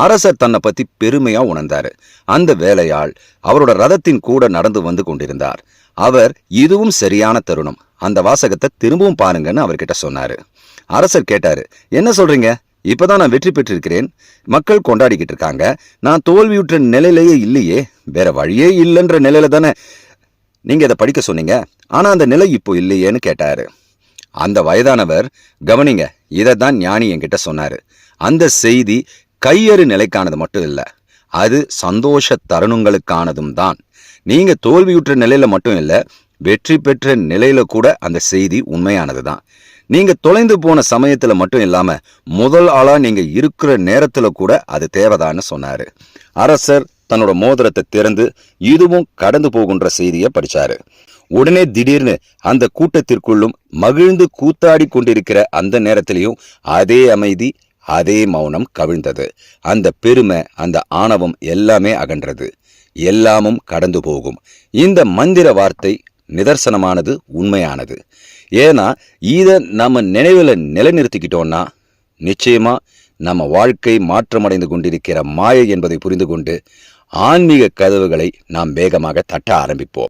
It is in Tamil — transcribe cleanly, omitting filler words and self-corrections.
அரசர் தன்னை பத்தி பெருமையா உணர்ந்தாரு. அந்த வேலையாள் அவரோட ரதத்தின் கூட நடந்து வந்து கொண்டிருந்தார். அவர் இதுவும் சரியான தருணம், அந்த வாசகத்தை திரும்பவும் பாருங்கன்னு அவர்கிட்ட சொன்னாரு. அரசர் கேட்டாரு, என்ன சொல்றீங்க? இப்பதான் நான் வெற்றி பெற்றிருக்கிறேன், மக்கள் கொண்டாடிக்கிட்டு இருக்காங்க, நான் தோல்வியுற்ற நிலையிலேயே இல்லையே, வேற வழியே இல்லைன்ற நிலையில தானே நீங்க இதை படிக்க சொன்னீங்க, ஆனா அந்த நிலை இப்போ இல்லையேன்னு கேட்டாரு. அந்த வயதானவர், கவனிங்க, இதைத்தான் ஞானி என்கிட்ட சொன்னாரு. அந்த செய்தி கையறு நிலைக்கானது மட்டும் இல்ல, அது சந்தோஷ தருணங்களுக்கானதும் தான். நீங்க தோல்வியுற்ற நிலையில மட்டும் இல்ல, வெற்றி பெற்ற நிலையில கூட அந்த செய்தி உண்மையானது தான். நீங்க தொலைந்து போன சமயத்துல மட்டும் இல்லாம முதல் ஆளா நீங்க இருக்கிற நேரத்துல கூட அது தேவைதான்னு சொன்னாரு. அரசர் தன்னோட மோதிரத்தை திறந்து இதுவும் கடந்து போகின்ற செய்தியை படிச்சாரு. உடனே திடீர்னு அந்த கூட்டத்திற்குள்ளும் மகிழ்ந்து கூத்தாடி கொண்டிருக்கிற அந்த நேரத்திலையும் அதே அமைதி, அதே மௌனம் கவிழ்ந்தது. அந்த பெருமை, அந்த ஆணவம் எல்லாமே அகன்றது. எல்லாமும் கடந்து போகும். இந்த மந்திர வார்த்தை நிதர்சனமானது, உண்மையானது. ஏன்னா இதை நம்ம நினைவுல நிலைநிறுத்திக்கிட்டோம்னா நிச்சயமா நம்ம வாழ்க்கை மாற்றமடைந்து கொண்டிருக்கிற மாயை என்பதை புரிந்து கொண்டு ஆன்மீக கதவுகளை நாம் வேகமாக தட்ட ஆரம்பிப்போம்.